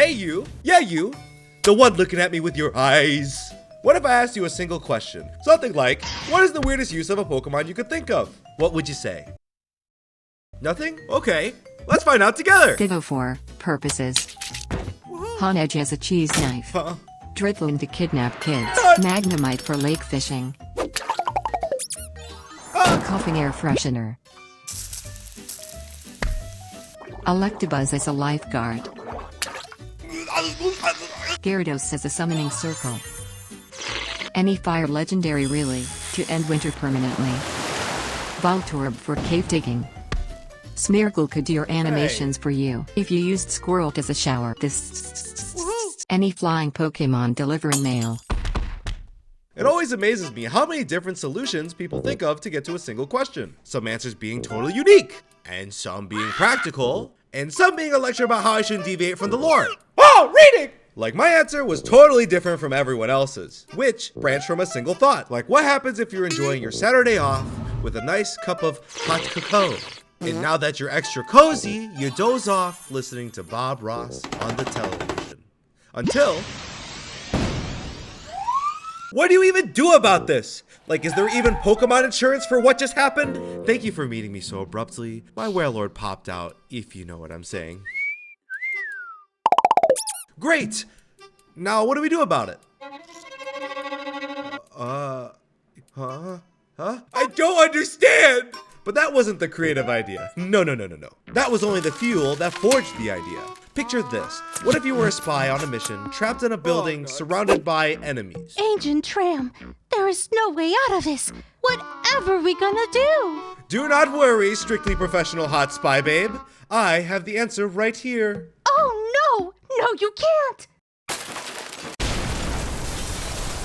Hey you, yeah you, the one looking at me with your eyes. What if I asked you a single question? Something like, what is the weirdest use of a Pokemon you could think of? What would you say? Nothing? Okay, let's find out together. Ditto for purposes. Honedge as a cheese knife. Huh? Drifloon to kidnap kids. Magnemite for lake fishing. Coughing air freshener. Electabuzz as a lifeguard. Gyarados as a summoning circle. Any fire legendary really, to end winter permanently. Voltorb for cave digging. Smeargle could do your animations for you if you used Squirrel as a shower. Any flying Pokemon delivering mail. It always amazes me how many different solutions people think of to get to a single question. Some answers being totally unique, and some being practical, and some being a lecture about how I shouldn't deviate from the lore. Oh, reading! Like my answer was totally different from everyone else's, which branched from a single thought. Like what happens if you're enjoying your Saturday off with a nice cup of hot cocoa? And now that you're extra cozy, you doze off listening to Bob Ross on the television. Until... What do you even do about this? Like, is there even Pokemon insurance for what just happened? Thank you for meeting me so abruptly. My Warlord popped out, if you know what I'm saying. Great! Now, what do we do about it? I don't understand! But that wasn't the creative idea. No. That was only the fuel that forged the idea. Picture this. What if you were a spy on a mission, trapped in a building, surrounded by enemies? Agent Tram, there is no way out of this. Whatever are we gonna do? Do not worry, strictly professional hot spy babe. I have the answer right here. Oh no! No, you can't!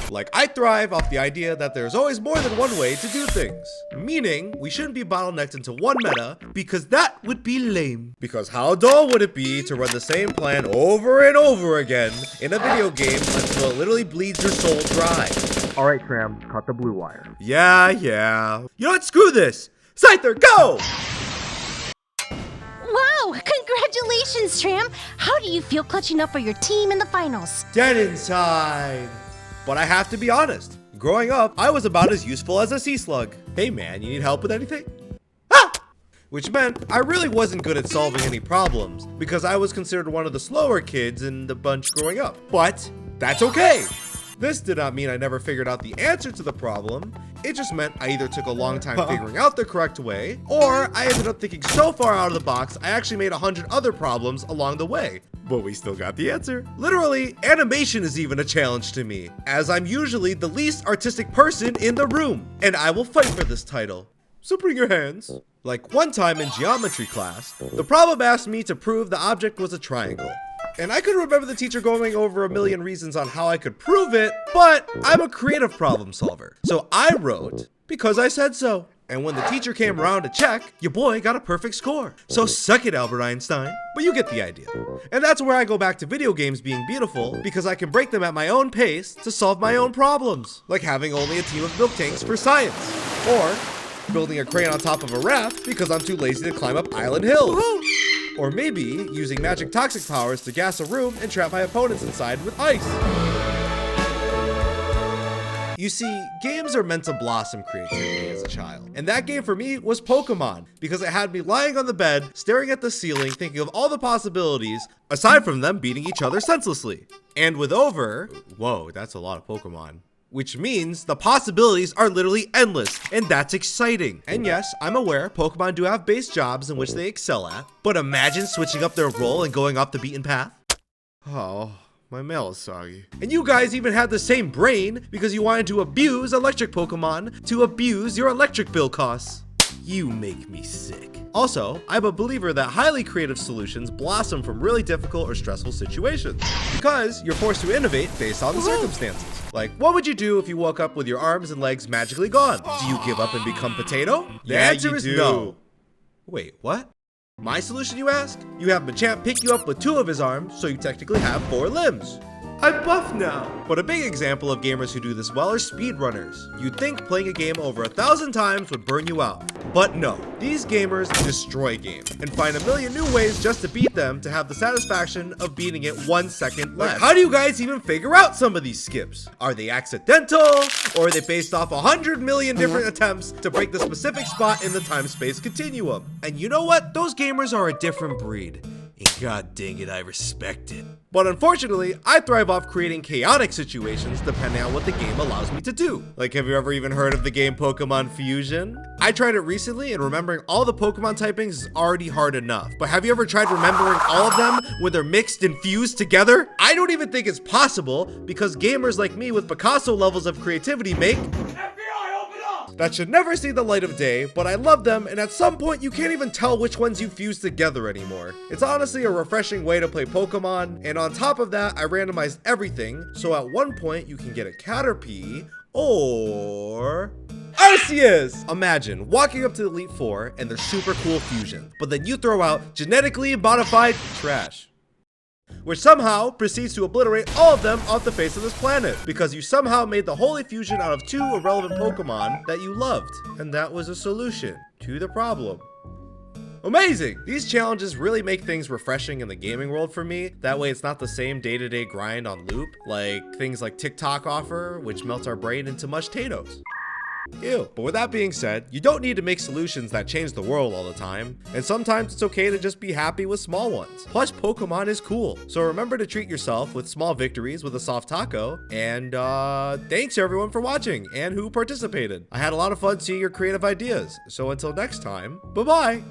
Like, I thrive off the idea that there's always more than one way to do things. Meaning, we shouldn't be bottlenecked into one meta, because that would be lame. Because how dull would it be to run the same plan over and over again in a video game until it literally bleeds your soul dry? Alright, Tram, cut the blue wire. Yeah. You know what? Screw this! Scyther, go! Wow! Congratulations, Tram! How do you feel clutching up for your team in the finals? Dead inside. But I have to be honest, growing up, I was about as useful as a sea slug. Hey man, you need help with anything? Ah! Which meant I really wasn't good at solving any problems, because I was considered one of the slower kids in the bunch growing up. But that's okay. This did not mean I never figured out the answer to the problem. It just meant I either took a long time figuring out the correct way, or I ended up thinking so far out of the box, I actually made 100 other problems along the way. But we still got the answer. Literally, animation is even a challenge to me, as I'm usually the least artistic person in the room, and I will fight for this title. So bring your hands. Like one time in geometry class, the problem asked me to prove the object was a triangle. And I could remember the teacher going over a million reasons on how I could prove it, but I'm a creative problem solver. So I wrote, because I said so. And when the teacher came around to check, your boy got a perfect score. So suck it, Albert Einstein. But you get the idea. And that's where I go back to video games being beautiful, because I can break them at my own pace to solve my own problems. Like having only a team of milk tanks for science. Or building a crane on top of a raft because I'm too lazy to climb up Island Hill. Or maybe using magic toxic powers to gas a room and trap my opponents inside with ice. You see, games are meant to blossom creativity as a child. And that game for me was Pokemon, because it had me lying on the bed, staring at the ceiling, thinking of all the possibilities, aside from them beating each other senselessly. And with over, whoa, that's a lot of Pokemon. Which means the possibilities are literally endless, and that's exciting. And yes, I'm aware Pokemon do have base jobs in which they excel at, but imagine switching up their role and going off the beaten path. Oh. My mail is soggy. And you guys even had the same brain because you wanted to abuse electric Pokemon to abuse your electric bill costs. You make me sick. Also, I'm a believer that highly creative solutions blossom from really difficult or stressful situations because you're forced to innovate based on the circumstances. Like, what would you do if you woke up with your arms and legs magically gone? Do you give up and become potato? The answer is no. Wait, what? My solution, you ask? You have Machamp pick you up with 2 of his arms, so you technically have 4 limbs. I'm buff now. But a big example of gamers who do this well are speedrunners. You'd think playing a game over 1,000 times would burn you out. But no, these gamers destroy games and find a million new ways just to beat them to have the satisfaction of beating it 1 second less. Like, how do you guys even figure out some of these skips? Are they accidental, or are they based off 100 million different attempts to break the specific spot in the time-space continuum? And you know what? Those gamers are a different breed. And god dang it, I respect it. But unfortunately, I thrive off creating chaotic situations depending on what the game allows me to do. Like, have you ever even heard of the game Pokemon Fusion? I tried it recently, and remembering all the Pokemon typings is already hard enough. But have you ever tried remembering all of them when they're mixed and fused together? I don't even think it's possible, because gamers like me with Picasso levels of creativity make that should never see the light of day, but I love them, and at some point you can't even tell which ones you fuse together anymore. It's honestly a refreshing way to play Pokemon, and on top of that, I randomized everything, so at one point you can get a Caterpie or Arceus! Imagine walking up to the Elite Four and their super cool fusion, but then you throw out genetically modified trash, which somehow proceeds to obliterate all of them off the face of this planet, because you somehow made the holy fusion out of 2 irrelevant Pokemon that you loved, and that was a solution to the problem. Amazing! These challenges really make things refreshing in the gaming world for me. That way it's not the same day-to-day grind on loop, like things like TikTok offer, which melts our brain into mushed potatoes. Ew. But with that being said, you don't need to make solutions that change the world all the time, and sometimes it's okay to just be happy with small ones. Plus, Pokemon is cool, so remember to treat yourself with small victories with a soft taco, and thanks everyone for watching and who participated. I had a lot of fun seeing your creative ideas, so until next time, bye-bye!